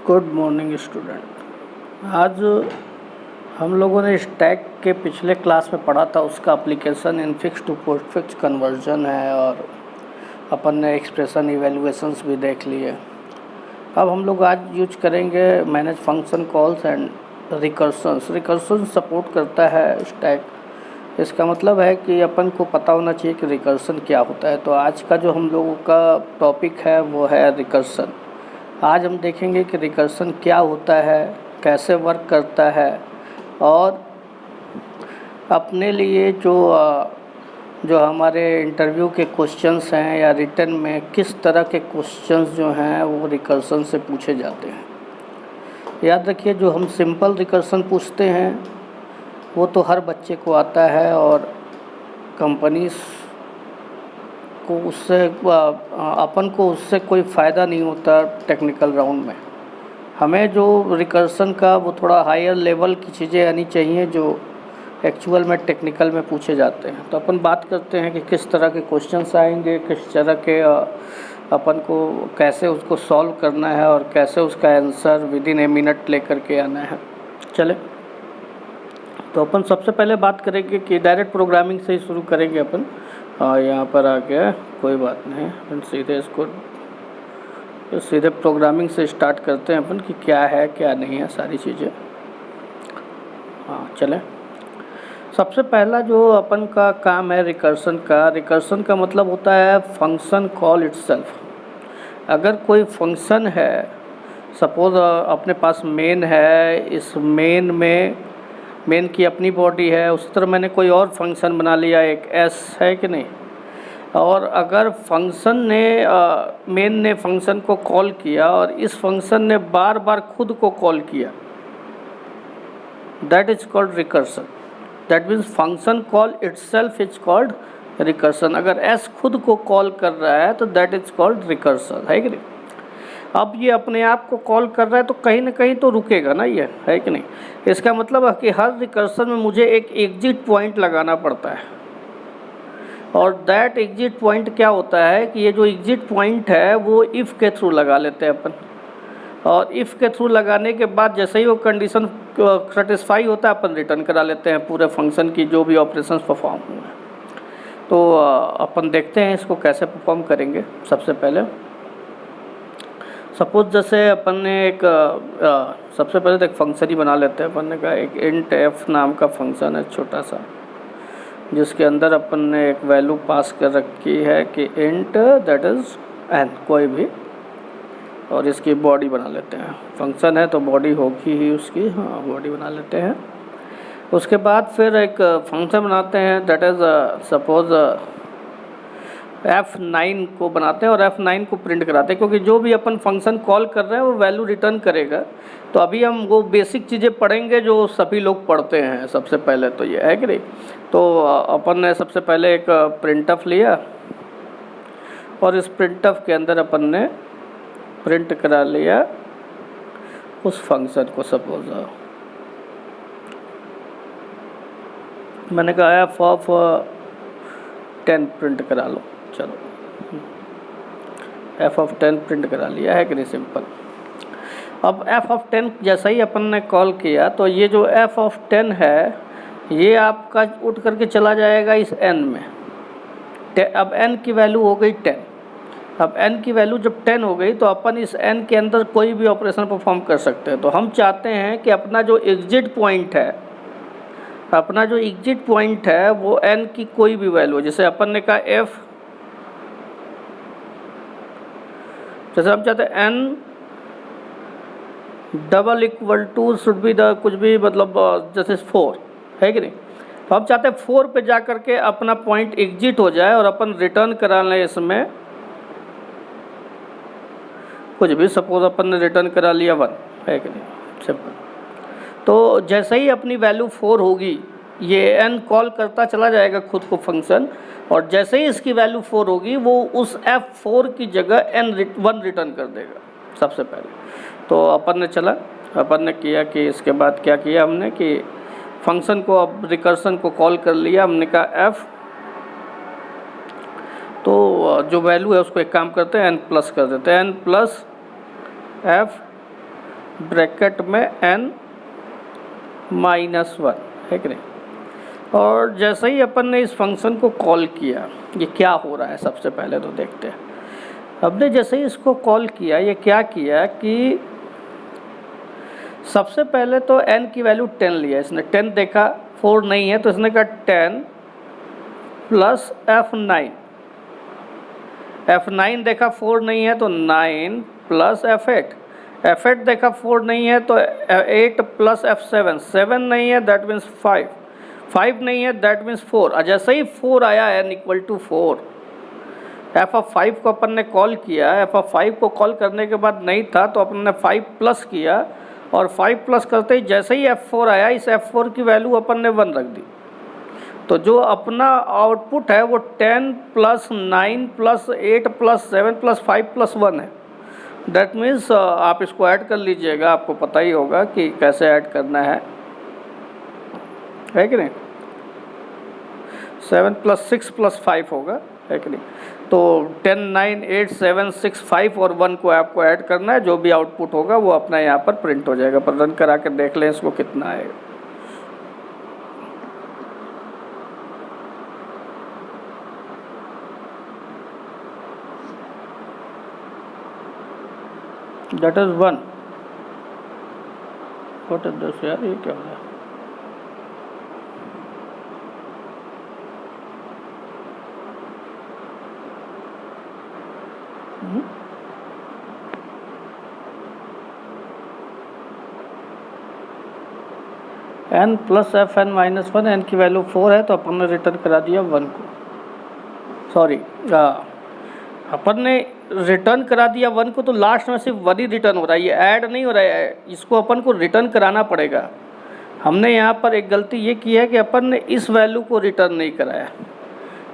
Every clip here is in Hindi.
Good morning student. आज हम लोगों ने स्टैक के पिछले क्लास में पढ़ा था, उसका application infix to postfix conversion है और अपन ने एक्सप्रेशन इवेलुएशंस भी देख लिए। अब हम लोग आज यूज करेंगे manage function calls and recursions. Recursion support करता है स्टैक। इसका मतलब है कि अपन को पता होना चाहिए कि रिकर्सन क्या होता है। तो आज का जो हम लोगों का टॉपिक है वो है रिकर्सन। आज हम देखेंगे कि रिकर्सन क्या होता है, कैसे वर्क करता है और अपने लिए जो हमारे इंटरव्यू के क्वेश्चंस हैं या रिटन में किस तरह के क्वेश्चंस जो हैं वो रिकर्सन से पूछे जाते हैं। याद रखिए, जो हम सिंपल रिकर्सन पूछते हैं वो तो हर बच्चे को आता है और कंपनीज को उससे अपन को उससे कोई फ़ायदा नहीं होता टेक्निकल राउंड में। हमें जो रिकर्सन का वो थोड़ा हायर लेवल की चीज़ें आनी चाहिए जो एक्चुअल में टेक्निकल में पूछे जाते हैं। तो अपन बात करते हैं कि किस तरह के क्वेश्चंस आएंगे, किस तरह के अपन को कैसे उसको सॉल्व करना है और कैसे उसका आंसर विदिन ए मिनट लेकर के आना है। चले, तो अपन सबसे पहले बात करेंगे कि डायरेक्ट प्रोग्रामिंग से ही शुरू करेंगे अपन। यहाँ पर आ गया, कोई बात नहीं, अपन सीधे प्रोग्रामिंग से स्टार्ट करते हैं अपन कि क्या है क्या नहीं है सारी चीज़ें। चलें, सबसे पहला जो अपन का काम है रिकर्सन का मतलब होता है फंक्शन कॉल इटसेल्फ। अगर कोई फंक्शन है, सपोज अपने पास मेन है, इस मेन की अपनी बॉडी है, उस तरह मैंने कोई और फंक्शन बना लिया, एक एस है कि नहीं, और अगर फंक्शन ने मेन ने फंक्शन को कॉल किया और इस फंक्शन ने बार बार खुद को कॉल किया, that is called recursion. That means function call itself is called recursion. अगर एस खुद को कॉल कर रहा है तो दैट इज कॉल्ड रिकर्सन, है कि नहीं। अब ये अपने आप को कॉल कर रहा है तो कहीं ना कहीं तो रुकेगा ना, ये है कि नहीं। इसका मतलब है कि हर रिकर्सन में मुझे एक एग्जिट पॉइंट लगाना पड़ता है और दैट एग्जिट पॉइंट क्या होता है कि ये जो एग्जिट पॉइंट है वो इफ़ के थ्रू लगा लेते हैं अपन, और इफ़ के थ्रू लगाने के बाद जैसे ही वो कंडीशन सेटिस्फाई होता है अपन रिटर्न करा लेते हैं पूरे फंक्शन की जो भी ऑपरेशंस परफॉर्म हुए हैं। तो अपन देखते हैं इसको कैसे परफॉर्म करेंगे। सबसे पहले सपोज जैसे अपन ने एक सबसे पहले तो एक फंक्शन ही बना लेते हैं। अपन ने कहा एक इंट एफ नाम का फंक्शन है छोटा सा, जिसके अंदर अपन ने एक वैल्यू पास कर रखी है कि इंट दैट इज़ एन, कोई भी, और इसकी बॉडी बना लेते हैं। फंक्शन है तो बॉडी होगी ही उसकी, हाँ बॉडी बना लेते हैं। उसके बाद फिर एक फंक्शन बनाते हैं दैट इज़ सपोज F9 को बनाते हैं और F9 को प्रिंट कराते हैं, क्योंकि जो भी अपन फंक्शन कॉल कर रहे हैं वो वैल्यू रिटर्न करेगा। तो अभी हम वो बेसिक चीज़ें पढ़ेंगे जो सभी लोग पढ़ते हैं। सबसे पहले तो ये है कि नहीं। तो अपन ने सबसे पहले एक प्रिंटफ लिया और इस प्रिंटफ के अंदर अपन ने प्रिंट करा लिया उस फंक्शन को। सपोज मैंने कहा f(10) प्रिंट करा लो। चलो, f(10) प्रिंट करा लिया है कि नहीं, सिंपल। अब f(10) जैसा ही अपन ने कॉल किया तो ये जो f(10) है ये आपका उठ करके चला जाएगा इस n में। अब n की वैल्यू हो गई 10। अब n की वैल्यू जब 10 हो गई तो अपन इस n के अंदर कोई भी ऑपरेशन परफॉर्म कर सकते हैं। तो हम चाहते हैं कि अपना जो एग्जिट पॉइंट है वो n की कोई भी वैल्यू, जैसे अपन ने कहा f, जैसे हम चाहते हैं n double equal to should be the कुछ भी, मतलब जैसे 4 है कि नहीं। तो हम चाहते हैं 4 पे जा करके अपना पॉइंट एग्जिट हो जाए और अपन रिटर्न करा लें इसमें कुछ भी। सपोज अपन ने रिटर्न करा लिया 1, है कि नहीं, सिंपल। तो जैसे ही अपनी वैल्यू 4 होगी ये n कॉल करता चला जाएगा खुद को फंक्शन, और जैसे ही इसकी वैल्यू 4 होगी वो उस f4 की जगह n1 रिटर्न कर देगा सबसे पहले। तो अपन ने किया कि इसके बाद क्या किया हमने कि फंक्शन को, अब रिकर्सन को कॉल कर लिया। हमने कहा f, तो जो वैल्यू है उसको एक काम करते हैं n प्लस कर देते हैं, n प्लस f ब्रैकेट में n माइनस 1 है कि नहीं। और जैसे ही अपन ने इस फंक्शन को कॉल किया, ये क्या हो रहा है सबसे पहले तो देखते हैं। हमने जैसे ही इसको कॉल किया, ये क्या किया कि सबसे पहले तो n की वैल्यू 10 लिया इसने, 10 देखा 4 नहीं है तो इसने कहा 10 प्लस F9, F9 देखा 4 नहीं है तो 9 प्लस F8, F8 देखा 4 नहीं है तो 8 प्लस F7, 7 नहीं है दैट मीन्स 5, 5 नहीं है दैट मीन्स 4। और जैसे ही 4 आया n इक्वल टू 4, f(5) को अपन ने कॉल किया, f(5) को कॉल करने के बाद नहीं था तो अपन ने 5 प्लस किया, और 5 प्लस करते ही जैसे ही f4 आया, इस f4 की वैल्यू अपन ने 1 रख दी। तो जो अपना आउटपुट है वो 10 plus 9 plus 8 plus 7 plus 5 plus 1 है। दैट मीन्स आप इसको ऐड कर लीजिएगा, आपको पता ही होगा कि कैसे ऐड करना है कि नहीं। 7 प्लस 6 प्लस 5 होगा, है कि नहीं। तो 10 9 8 7 6 5 और 1 को आपको ऐड करना है, जो भी आउटपुट होगा वो अपना यहाँ पर प्रिंट हो जाएगा। पर रन करा के देख लें इसको कितना आएगा। That is 1। What is this यार, ये क्या हो रहा है। n plus Fn minus 1, n की वैल्यू 4 है तो अपन ने रिटर्न करा दिया 1 को, सॉरी अपन ने रिटर्न करा दिया 1 को, तो लास्ट में सिर्फ 1 ही रिटर्न हो रहा है, ये ऐड नहीं हो रहा है, इसको अपन को रिटर्न कराना पड़ेगा। हमने यहाँ पर एक गलती ये की है कि अपन ने इस वैल्यू को रिटर्न नहीं कराया।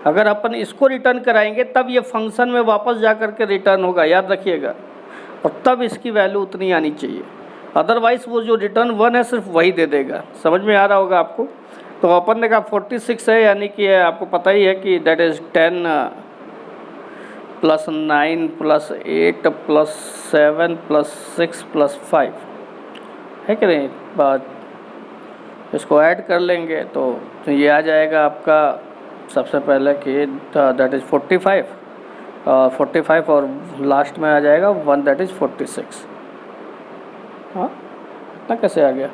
अगर अपन इसको रिटर्न कराएंगे तब ये फंक्शन में वापस जा कर के रिटर्न होगा, याद रखिएगा, और तब इसकी वैल्यू उतनी आनी चाहिए। अदरवाइज़ वो जो रिटर्न 1 है सिर्फ वही दे देगा। समझ में आ रहा होगा आपको। तो अपन ने कहा 46 है, यानी कि आपको पता ही है कि that is 10 plus 9 plus 8 plus 7 plus 6 plus 5, है कि नहीं। बात इसको ऐड कर लेंगे तो ये आ जाएगा आपका सबसे पहले कि दैट इज़ 45, 45 और लास्ट में आ जाएगा 1 दैट इज़ 46। हाँ, इतना कैसे आ गया।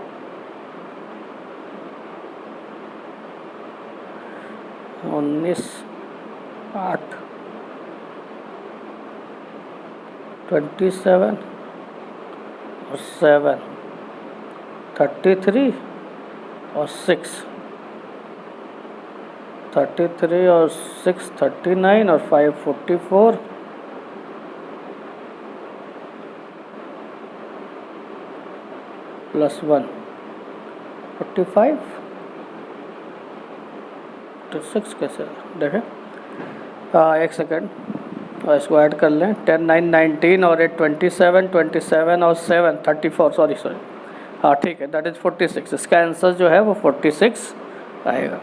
19 8 27 और 7 33 और 6 33 और 6 39 और 5 44 प्लस 1 45 तो 6 कैसे देखें। एक सेकेंड, इसको ऐड कर लें। 10 9 19 और 8 27 27 और 7 34, सॉरी हाँ ठीक है, दैट इज़ 46। इसका आंसर जो है वो 46 आएगा।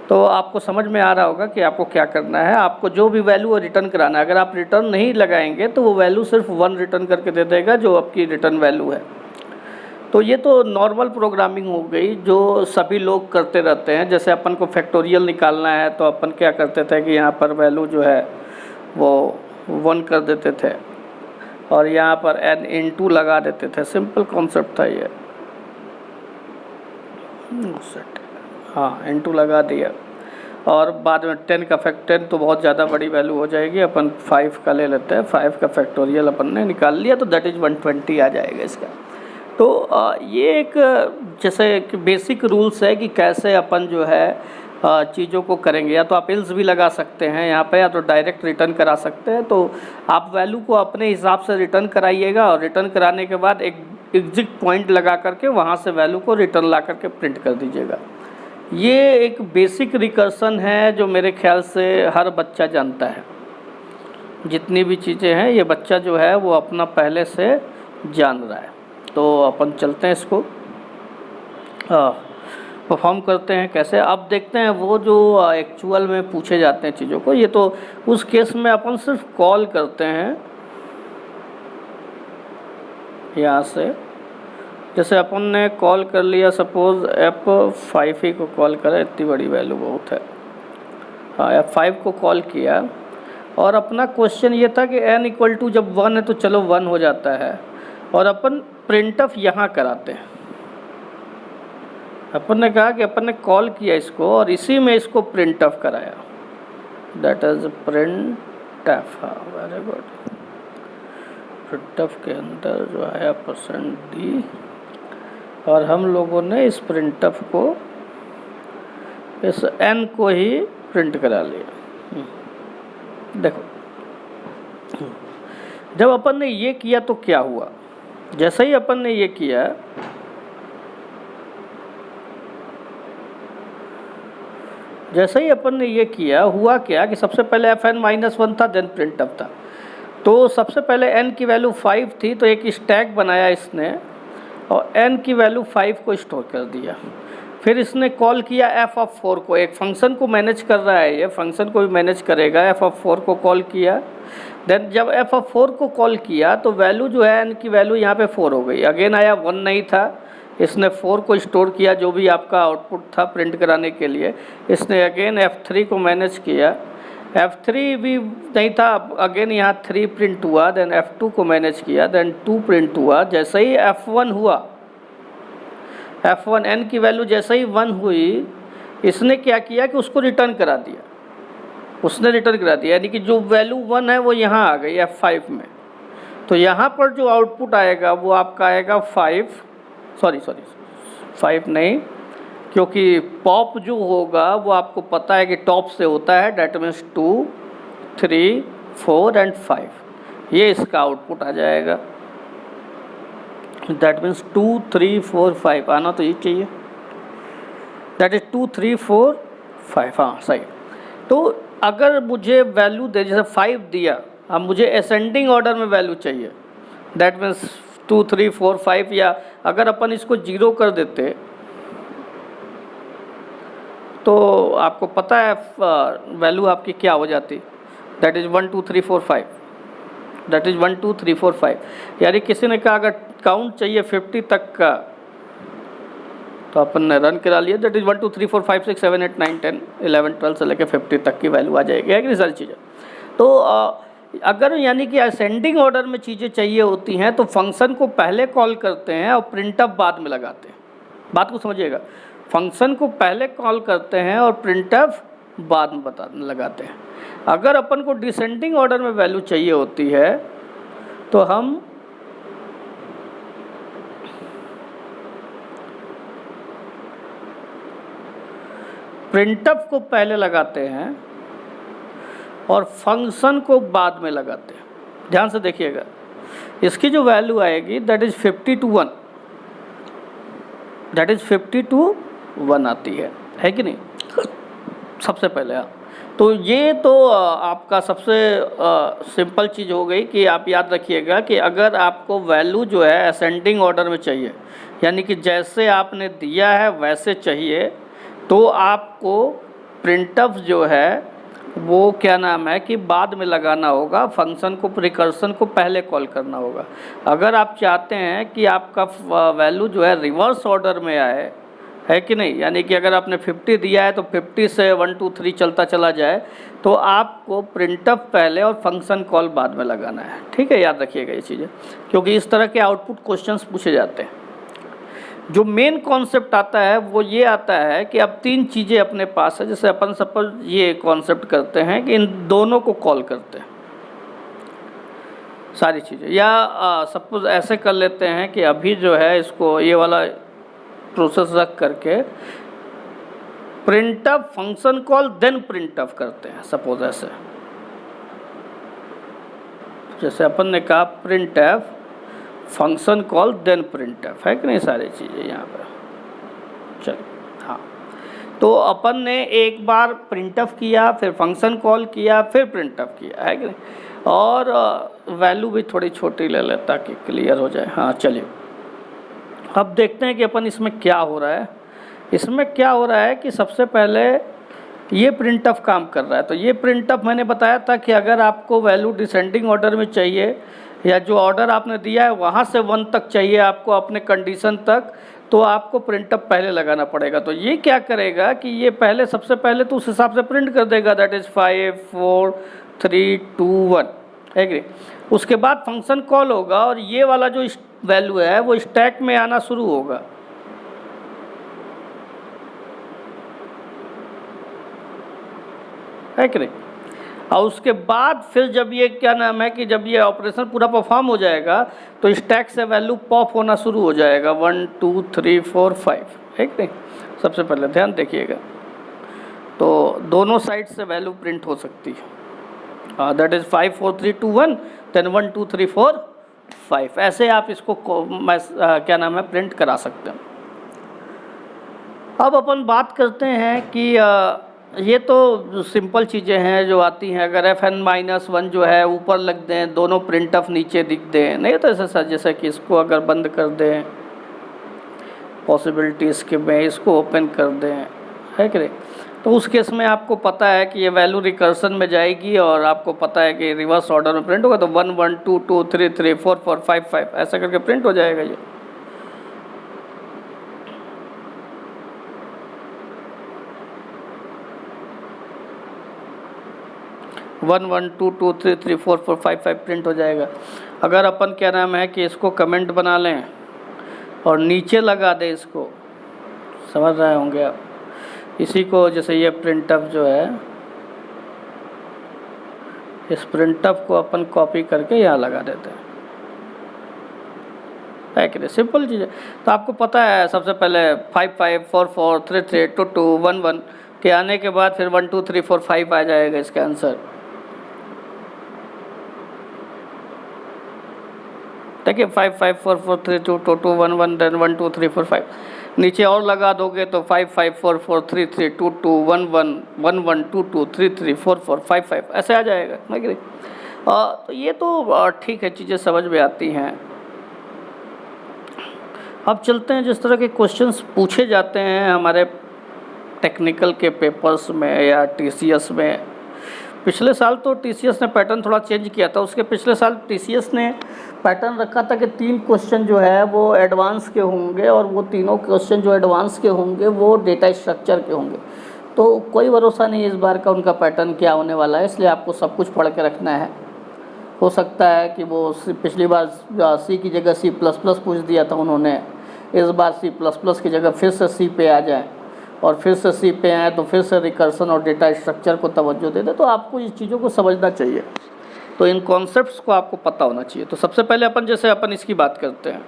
तो आपको समझ में आ रहा होगा कि आपको क्या करना है। आपको जो भी वैल्यू रिटर्न कराना है, अगर आप रिटर्न नहीं लगाएंगे तो वो वैल्यू सिर्फ 1 रिटर्न करके दे देगा, जो आपकी रिटर्न वैल्यू है। तो ये तो नॉर्मल प्रोग्रामिंग हो गई जो सभी लोग करते रहते हैं। जैसे अपन को फैक्टोरियल निकालना है तो अपन क्या करते थे कि यहाँ पर वैल्यू जो है वो 1 कर देते थे और यहाँ पर n into लगा देते थे। सिंपल कॉन्सेप्ट था ये। हाँ, into लगा दिया और बाद में 10 का फैक्ट 10 तो बहुत ज़्यादा बड़ी वैल्यू हो जाएगी, अपन 5 का ले लेते हैं। 5 का फैक्टोरियल अपन ने निकाल लिया तो दैट इज़ 120 आ जाएगा इसका। तो ये एक जैसे एक बेसिक रूल्स है कि कैसे अपन जो है चीज़ों को करेंगे। या तो आप इल्स भी लगा सकते हैं यहाँ पे, या तो डायरेक्ट रिटर्न करा सकते हैं। तो आप वैल्यू को अपने हिसाब से रिटर्न कराइएगा और रिटर्न कराने के बाद एक एग्जिट पॉइंट लगा करके वहाँ से वैल्यू को रिटर्न ला करके प्रिंट कर दीजिएगा। ये एक बेसिक रिकर्सन है जो मेरे ख्याल से हर बच्चा जानता है। जितनी भी चीज़ें हैं ये बच्चा जो है वो अपना पहले से जान रहा है। तो अपन चलते हैं इसको परफॉर्म करते हैं कैसे। अब देखते हैं वो जो एक्चुअल में पूछे जाते हैं चीज़ों को। ये तो उस केस में अपन सिर्फ कॉल करते हैं यहाँ से जैसे अपन ने कॉल कर लिया, सपोज F5 ही को कॉल करें, इतनी बड़ी वैल्यू बहुत है। हाँ, F5 को कॉल किया और अपना क्वेश्चन ये था कि n इक्वल टू जब 1 है तो चलो 1 हो जाता है, और अपन प्रिंटफ यहाँ कराते हैं। अपन ने कहा कि अपन ने कॉल किया इसको और इसी में इसको प्रिंटफ कराया, दैट इज प्रिंटफ। हाँ, वेरी गुड। प्रिंटफ के अंदर जो आया %d, और हम लोगों ने इस प्रिंटफ को, इस n को ही प्रिंट करा लिया। देखो, जब अपन ने ये किया तो क्या हुआ, जैसे ही अपन ने ये किया, जैसे ही अपन ने ये किया, हुआ क्या कि सबसे पहले fn-1 था, देन प्रिंटफ था। तो सबसे पहले n की वैल्यू 5 थी, तो एक स्टैक बनाया इसने और n की वैल्यू 5 को स्टोर कर दिया। फिर इसने कॉल किया f(4) को, एक फंक्शन को मैनेज कर रहा है, ये फंक्शन को भी मैनेज करेगा। f(4) को कॉल किया, देन जब f(4) को कॉल किया तो वैल्यू जो है n की वैल्यू यहाँ पे 4 हो गई। अगेन आया 1 नहीं था, इसने 4 को स्टोर किया, जो भी आपका आउटपुट था प्रिंट कराने के लिए। इसने अगेन F3 को मैनेज किया, F3 भी नहीं था, अगेन यहाँ 3 प्रिंट हुआ, देन F2 को मैनेज किया, देन 2 प्रिंट हुआ। जैसे ही F1 हुआ, F1 n की वैल्यू जैसे ही 1 हुई, इसने क्या किया कि उसको रिटर्न करा दिया, उसने रिटर्न करा दिया, यानी कि जो वैल्यू 1 है वो यहाँ आ गई F5 में। तो यहाँ पर जो आउटपुट आएगा वो आपका आएगा 5 नहीं, क्योंकि पॉप जो होगा वो आपको पता है कि टॉप से होता है, डेट मीन्स 2, 3, 4 एंड 5, ये इसका आउटपुट आ जाएगा। दैट मीन्स 2, 3, 4, 5 आना तो ये चाहिए, दैट इज 2, 3, 4, 5। हाँ सही। तो अगर मुझे वैल्यू दे, जैसे 5 दिया, अब मुझे असेंडिंग ऑर्डर में वैल्यू चाहिए, दैट मीन्स 2, 3, 4, 5, या अगर अपन इसको 0 कर देते तो आपको पता है वैल्यू आपकी क्या हो जाती, दैट इज़ 1, 2, 3, 4, 5, दैट इज़ 1, 2, 3, 4, 5। यानी किसी ने कहा अगर काउंट चाहिए 50 तक का, तो अपन ने रन करा लिया, दैट इज़ 1, 2, 3, 4, 5, 6, 7, 8, 9, 10, 11, 12 से लेकर 50 तक की वैल्यू आ जाएगी, है कि नहीं सारी चीज़ें। तो अगर यानी कि असेंडिंग ऑर्डर में चीज़ें चाहिए होती हैं तो फंक्शन को पहले कॉल करते हैं और प्रिंटफ बाद में लगाते हैं। बात को समझिएगा, फंक्शन को पहले कॉल करते हैं और प्रिंटफ बाद में लगाते हैं। अगर अपन को डिसेंडिंग ऑर्डर में वैल्यू चाहिए होती है तो हम प्रिंटफ को पहले लगाते हैं और फंक्शन को बाद में लगाते हैं। ध्यान से देखिएगा, इसकी जो वैल्यू आएगी that is 50 to 1, that is 50 to 1 आती है कि नहीं, सबसे पहले। तो ये तो आपका सबसे सिंपल चीज़ हो गई कि आप याद रखिएगा कि अगर आपको वैल्यू जो है असेंडिंग ऑर्डर में चाहिए, यानी कि जैसे आपने दिया है वैसे चाहिए, तो आपको प्रिंटफ जो है वो क्या नाम है कि बाद में लगाना होगा, फंक्शन को, रिकर्सन को पहले कॉल करना होगा। अगर आप चाहते हैं कि आपका वैल्यू जो है रिवर्स ऑर्डर में आए, है कि नहीं, यानी कि अगर आपने 50 दिया है तो 50 से 1, 2, 3 चलता चला जाए, तो आपको प्रिंटफ पहले और फंक्शन कॉल बाद में लगाना है। ठीक है, याद रखिएगा ये चीज़ें, क्योंकि इस तरह के आउटपुट क्वेश्चंस पूछे जाते हैं। जो मेन कॉन्सेप्ट आता है वो ये आता है कि अब 3 चीज़ें अपने पास है। जैसे अपन सपोज ये कॉन्सेप्ट करते हैं कि इन दोनों को कॉल करते हैं सारी चीज़ें, या सपोज ऐसे कर लेते हैं कि अभी जो है इसको ये वाला प्रोसेस रख करके printf function call then printf करते हैं। सपोज ऐसे, जैसे अपन ने कहा printf function call then printf, है कि नहीं सारी चीज़ें यहाँ पर। चलिए, हाँ, तो अपन ने एक बार प्रिंटफ किया, फिर फंक्शन कॉल किया, फिर प्रिंटफ किया, है कि नहीं, और वैल्यू भी थोड़ी छोटी ले लें ताकि क्लियर हो जाए। हाँ चलिए, अब देखते हैं कि अपन इसमें क्या हो रहा है। इसमें क्या हो रहा है कि सबसे पहले ये प्रिंटफ काम कर रहा है। तो ये प्रिंटफ मैंने बताया था कि अगर आपको वैल्यू डिसेंडिंग ऑर्डर में चाहिए, या जो ऑर्डर आपने दिया है वहाँ से 1 तक चाहिए आपको अपने कंडीशन तक, तो आपको प्रिंटअप पहले लगाना पड़ेगा। तो ये क्या करेगा कि ये पहले सबसे पहले तो उस हिसाब से प्रिंट कर देगा, दैट इज़ 5 4 3 2 1, एग्री। उसके बाद फंक्शन कॉल होगा और ये वाला जो वैल्यू है वो स्टैक में आना शुरू होगा, है कि नहीं। और उसके बाद फिर जब ये क्या नाम है कि जब ये ऑपरेशन पूरा परफॉर्म हो जाएगा तो स्टैक से वैल्यू पॉप होना शुरू हो जाएगा 1 2 3 4 5, है कि नहीं। सबसे पहले ध्यान देखिएगा, तो दोनों साइड से वैल्यू प्रिंट हो सकती है, दैट इज़ 5 4 3 2 1, देन 1 2 3 4 5, ऐसे आप इसको क्या नाम है प्रिंट करा सकते हैं। अब अपन बात करते हैं कि ये तो सिंपल चीज़ें हैं जो आती हैं। अगर FN-1 जो है ऊपर लग दें, दोनों प्रिंट ऑफ नीचे दिख दें, नहीं तो ऐसा सर जैसे कि इसको अगर बंद कर दें, पॉसिबिलिटी इसके में इसको ओपन कर दें, है कि नहीं, तो उस केस में आपको पता है कि ये वैल्यू रिकर्सन में जाएगी और आपको पता है कि रिवर्स ऑर्डर में प्रिंट होगा, तो 1 1 2 2 3 3 4 4 5 5 ऐसा करके प्रिंट हो जाएगा ये। वन 1 2 2 3 3 4 4 5 5 प्रिंट हो जाएगा। अगर अपन क्या नाम है कि इसको कमेंट बना लें और नीचे लगा दें, इसको समझ रहे होंगे आप, इसी को जैसे ये प्रिंटअप जो है, इस प्रिंटअप को अपन कॉपी करके यहाँ लगा देते हैं, है कि नहीं। सिंपल चीज़ है। तो आपको पता है सबसे पहले 5 5 4 4 3 3 2 2 1 1 के आने के बाद फिर 1 2 3 4 5 आ जाएगा इसका आंसर। देखिए 5 5 4 4 3 2 2 2 1 1, देन 1 2 3 4 5, नीचे और लगा दोगे तो 5 5 4 4 3 3 2 2 1 1 1 1 2 2 3 3 4 4 5 5 ऐसे आ जाएगा, है कि नहीं। तो ये तो ठीक है, चीज़ें समझ में आती हैं। अब चलते हैं जिस तरह के क्वेश्चंस पूछे जाते हैं हमारे टेक्निकल के पेपर्स में या TCS में। पिछले साल तो TCS ने पैटर्न थोड़ा चेंज किया था, उसके पिछले साल TCS ने पैटर्न रखा था कि 3 क्वेश्चन जो है वो एडवांस के होंगे और वो तीनों क्वेश्चन जो एडवांस के होंगे वो डेटा स्ट्रक्चर के होंगे। तो कोई भरोसा नहीं इस बार का उनका पैटर्न क्या होने वाला है, इसलिए आपको सब कुछ पढ़ के रखना है। हो सकता है कि वो पिछली बार C की जगह C++ पूछ दिया था उन्होंने, इस बार C++ की जगह फिर से C पे आ जाए और फिर से C पे आए तो फिर से रिकर्सन और डेटा स्ट्रक्चर को तवज्जो दे दे। तो आपको इस चीज़ों को समझना चाहिए, तो इन कॉन्सेप्ट्स को आपको पता होना चाहिए। तो सबसे पहले अपन जैसे अपन इसकी बात करते हैं,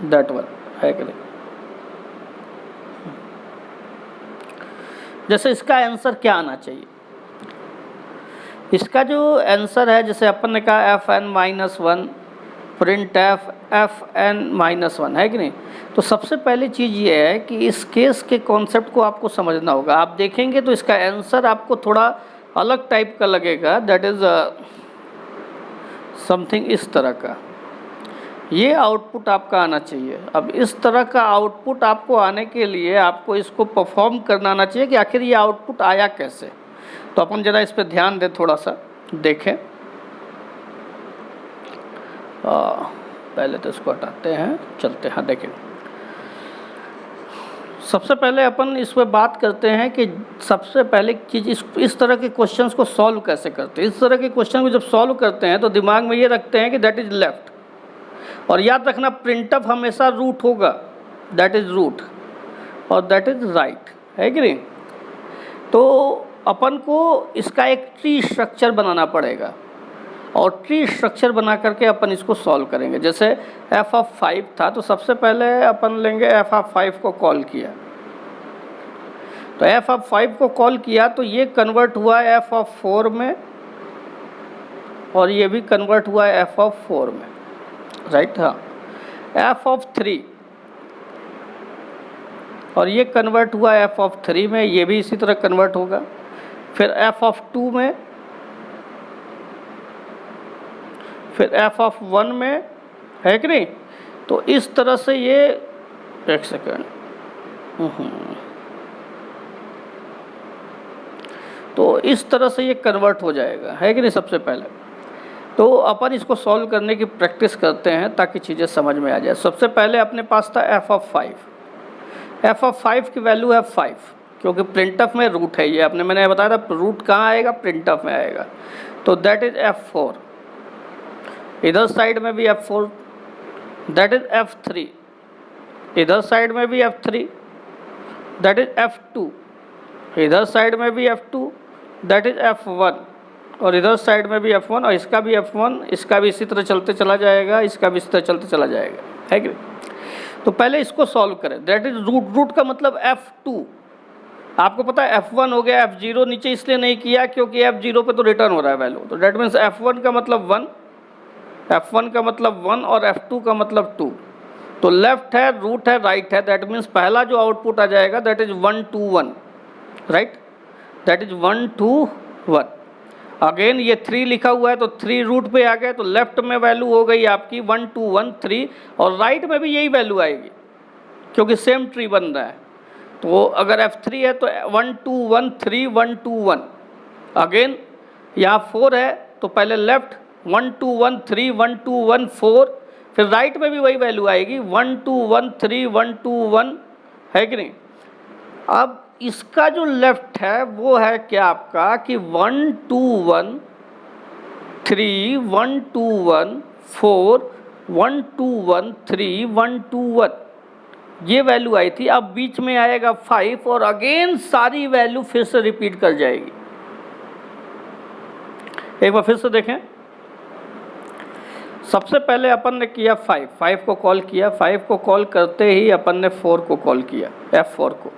दैट वन, है कि नहीं। जैसे इसका आंसर क्या आना चाहिए, इसका जो आंसर है जैसे अपन ने कहा FN-1 प्रिंट FN-1, है कि नहीं। तो सबसे पहली चीज़ ये है कि इस केस के कॉन्सेप्ट को आपको समझना होगा। आप देखेंगे तो इसका आंसर आपको थोड़ा अलग टाइप का लगेगा, दैट इज़ समथिंग इस तरह का। ये आउटपुट आपका आना चाहिए। अब इस तरह का आउटपुट आपको आने के लिए आपको इसको परफॉर्म करना आना चाहिए कि आखिर ये आउटपुट आया कैसे। तो अपन ज़रा इस पर ध्यान दें, थोड़ा सा देखें। पहले तो इसको हटाते हैं, चलते हैं। देखें, सबसे पहले अपन इस पर बात करते हैं कि सबसे पहले चीज़ इस तरह के क्वेश्चंस को सॉल्व कैसे करते हैं। इस तरह के क्वेश्चन को जब सॉल्व करते हैं तो दिमाग में ये रखते हैं कि दैट इज़ लेफ़्ट, और याद रखना प्रिंटअप हमेशा रूट होगा, दैट इज़ रूट, और दैट इज़ राइट, है कि नहीं। तो अपन को इसका एक ट्री स्ट्रक्चर बनाना पड़ेगा और ट्री स्ट्रक्चर बना करके अपन इसको सॉल्व करेंगे। जैसे f(5) था तो सबसे पहले अपन लेंगे f(5) को कॉल किया, तो f(5) को कॉल किया तो ये कन्वर्ट हुआ f(4) में और ये भी कन्वर्ट हुआ f(4) में, राइट। हाँ, f(3) और ये कन्वर्ट हुआ f(3) में, ये भी इसी तरह कन्वर्ट होगा। फिर f(2) में, फिर f(1) में, है कि नहीं। तो इस तरह से ये, एक सेकेंड, तो इस तरह से ये कन्वर्ट हो जाएगा, है कि नहीं। सबसे पहले तो अपन इसको सॉल्व करने की प्रैक्टिस करते हैं ताकि चीज़ें समझ में आ जाए। सबसे पहले अपने पास था एफ ऑफ 5 की वैल्यू है 5, क्योंकि प्रिंटफ में रूट है ये, मैंने बताया था रूट कहाँ आएगा, प्रिंटफ में आएगा। तो दैट इज F4, इधर साइड में भी F4, दैट इज F3, इधर साइड में भी F3, दैट इज F2, इधर साइड में भी F2, दैट इज F1, और इधर साइड में भी F1, और इसका भी F1, इसका भी इसी तरह चलते चला जाएगा, इसका भी इसी तरह चलते चला जाएगा, है कि नहीं। तो पहले इसको सॉल्व करें। दैट इज रूट का मतलब F2, आपको पता है F1 हो गया, F0 नीचे इसलिए नहीं किया क्योंकि F0 पे तो रिटर्न हो रहा है वैल्यू, तो डेट मीन्स F1 का मतलब 1, F1 का मतलब 1 और F2 का मतलब 2। तो लेफ्ट है, रूट है, राइट है, दैट मीन्स पहला जो आउटपुट आ जाएगा that is 1 2 1, right, that is 1 2 1। Again ये 3 लिखा हुआ है तो 3 रूट पे आ गए, तो लेफ्ट में वैल्यू हो गई आपकी 1 2 1 3, और राइट में भी यही वैल्यू आएगी क्योंकि सेम ट्री बन रहा है। तो अगर F3 है तो 1 2 1 3 1 2 1। अगेन यहाँ 4 है तो पहले लेफ्ट 1 2 1 3 1 2 1 4, फिर राइट में भी वही वैल्यू आएगी 1 2 1 3 1 2 1, है कि नहीं। अब इसका जो लेफ्ट है वो है क्या आपका कि 1 2 1 3 1 2 1 4 1 2 1 3 1 2 1, ये वैल्यू आई थी। अब बीच में आएगा 5 और अगेन सारी वैल्यू फिर से रिपीट कर जाएगी। एक बार फिर से देखें, सबसे पहले अपन ने किया 5 को कॉल किया, 5 को कॉल करते ही अपन ने 4 को कॉल किया, F4 को,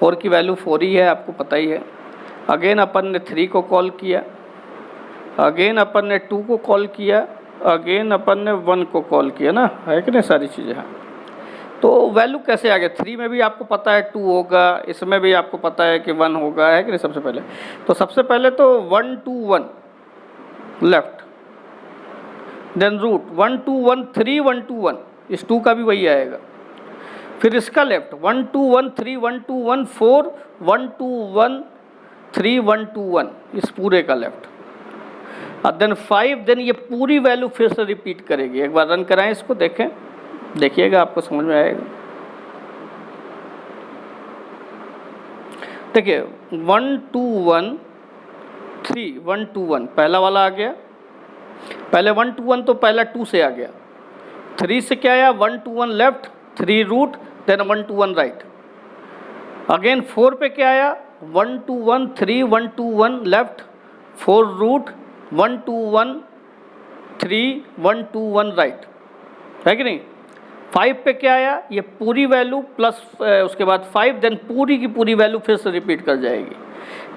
4 की वैल्यू 4 ही है, आपको पता ही है। अगेन अपन ने 3 को कॉल किया, अगेन अपन ने 2 को कॉल किया, अगेन अपन ने 1 को कॉल किया ना, है कि नहीं सारी चीज़ें। हाँ, तो वैल्यू कैसे आ गया, 3 में भी आपको पता है 2 होगा, इसमें भी आपको पता है कि 1 होगा, है कि नहीं। सबसे पहले तो 1 2 1 लेफ्ट, देन रूट 1 2 1 3 1 2 1, इस 2 का भी वही आएगा। फिर इसका लेफ्ट 1 2 1 3 1 2 1 4 1 2 1 3 1 2 1, इस पूरे का लेफ्ट, और देन 5, देन ये पूरी वैल्यू फिर से रिपीट करेगी। एक बार रन कराएं इसको, देखें, देखिएगा आपको समझ में आएगा। देखिए 1 2 1 3 1 2 1 पहला वाला आ गया, पहले 1 2 1 तो पहला 2 से आ गया, 3 से क्या आया 1 2 1 left, 3 root, then 1 2 1 right. Again 4 पे क्या आया 1 2 1 3 1 2 1 लेफ्ट, 4 रूट 1 2 1 3 1 2 1 राइट, है कि नहीं। 5 पे क्या आया, ये पूरी वैल्यू प्लस उसके बाद 5, देन पूरी की पूरी वैल्यू फिर से रिपीट कर जाएगी।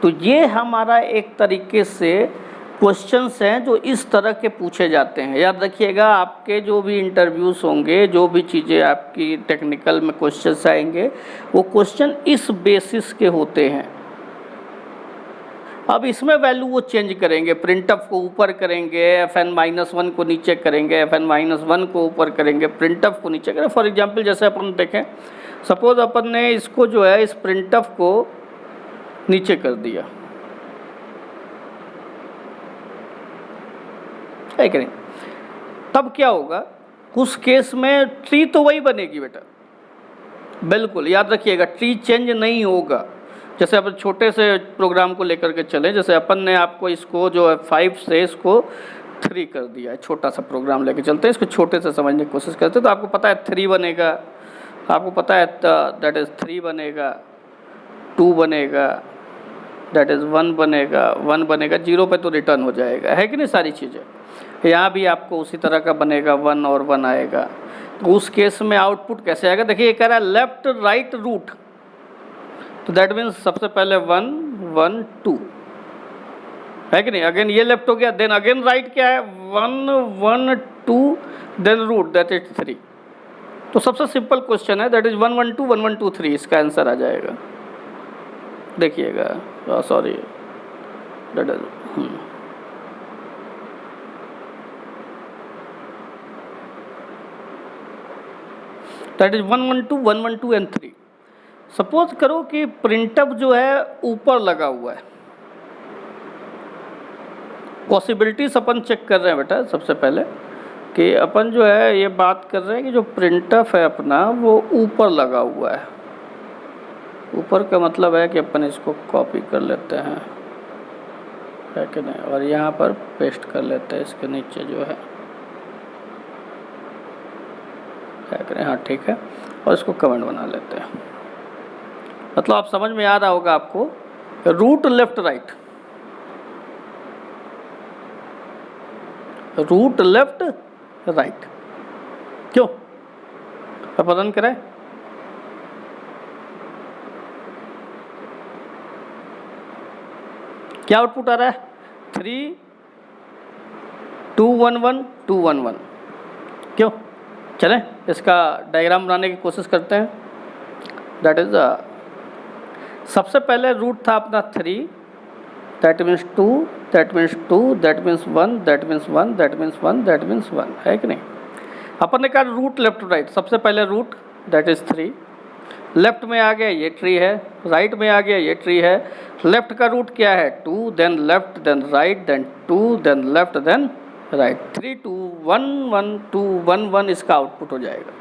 तो ये हमारा एक तरीके से क्वेश्चंस हैं जो इस तरह के पूछे जाते हैं। याद रखिएगा, आपके जो भी इंटरव्यूज़ होंगे, जो भी चीज़ें आपकी टेक्निकल में क्वेश्चंस आएंगे, वो क्वेश्चन इस बेसिस के होते हैं। अब इसमें वैल्यू वो चेंज करेंगे, प्रिंटफ को ऊपर करेंगे, FN-1 को नीचे करेंगे, FN-1 को ऊपर करेंगे, प्रिंटफ को नीचे करेंगे। फॉर एग्जांपल जैसे अपन देखें, सपोज अपन ने इसको जो है इस प्रिंटफ को नीचे कर दिया, है कि नहीं। तब क्या होगा, उस केस में ट्री तो वही बनेगी बेटा, बिल्कुल याद रखिएगा, ट्री चेंज नहीं होगा। जैसे अपन छोटे से प्रोग्राम को लेकर के चले, जैसे अपन ने आपको इसको जो है 5 से इसको 3 कर दिया है, छोटा सा प्रोग्राम लेके चलते हैं, इसको छोटे से समझने की कोशिश करते हैं। तो आपको पता है 3 बनेगा, आपको पता है दैट इज़ 3 बनेगा, 2 बनेगा, दैट इज़ 1 बनेगा, 1 बनेगा, 0 पे तो रिटर्न हो जाएगा, है कि नहीं सारी चीज़ें। यहाँ भी आपको उसी तरह का बनेगा, 1 और 1 आएगा। तो उस केस में आउटपुट कैसे आएगा, देखिए ये कह रहा है लेफ्ट राइट रूट, तो दैट मीन्स सबसे पहले 1 1 2, है कि नहीं। अगेन ये लेफ्ट हो गया, देन अगेन राइट क्या है 1 1 2, देन रूट दैट इज 3। तो सबसे सिंपल क्वेश्चन है, दैट इज 1 1 2 1 1 2 3, इसका आंसर आ जाएगा। देखिएगा, sorry that is that is 1 1 2 1 1 2 and 3। Suppose करो कि प्रिंटअप जो है ऊपर लगा हुआ है, पॉसिबिलिटीज अपन चेक कर रहे हैं बेटा सबसे पहले कि अपन जो है ये बात कर रहे हैं कि जो प्रिंटफ है अपना वो ऊपर लगा हुआ है। ऊपर का मतलब है कि अपन इसको कॉपी कर लेते हैं, है कि नहीं, और यहाँ पर पेस्ट कर लेते हैं इसके नीचे जो है कि नहीं। हाँ ठीक है, और इसको कमेंट बना लेते हैं। मतलब आप समझ में आ रहा होगा आपको, root left right, root left right, क्यों पसंद करें? क्या आउटपुट आ रहा है? 3 2 1 1 2 1 1, क्यों? चलें इसका डायग्राम बनाने की कोशिश करते हैं। दैट इज सबसे पहले रूट था अपना 3, that means 2, that means 2, that means 1, that means 1, that means 1, that means 1, है कि नहीं। अपन ने कहा रूट लेफ्ट राइट, सबसे पहले रूट दैट इज 3, लेफ्ट में आ गया ये ट्री है, राइट में आ गया ये ट्री है। लेफ्ट का रूट क्या है? 2, then left, then right, then 2, then left, then right. 3 2 1 1 2 1 1 इसका आउटपुट हो जाएगा।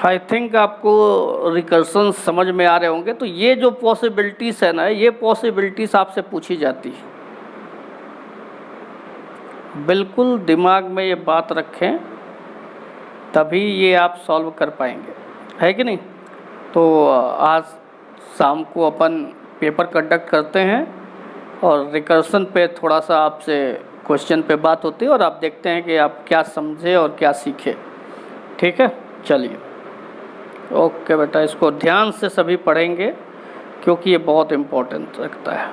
आई थिंक आपको रिकर्सन समझ में आ रहे होंगे। तो ये जो पॉसिबिलिटीज़ है ना, ये पॉसिबिलिटीज़ आपसे पूछी जाती है, बिल्कुल दिमाग में ये बात रखें, तभी ये आप सॉल्व कर पाएंगे, है कि नहीं। तो आज शाम को अपन पेपर कंडक्ट करते हैं और रिकर्सन पे थोड़ा सा आपसे क्वेश्चन पे बात होती है और आप देखते हैं कि आप क्या समझे और क्या सीखे। ठीक है, चलिए ओके बेटा, इसको ध्यान से सभी पढ़ेंगे क्योंकि ये बहुत इम्पोर्टेंस रखता है।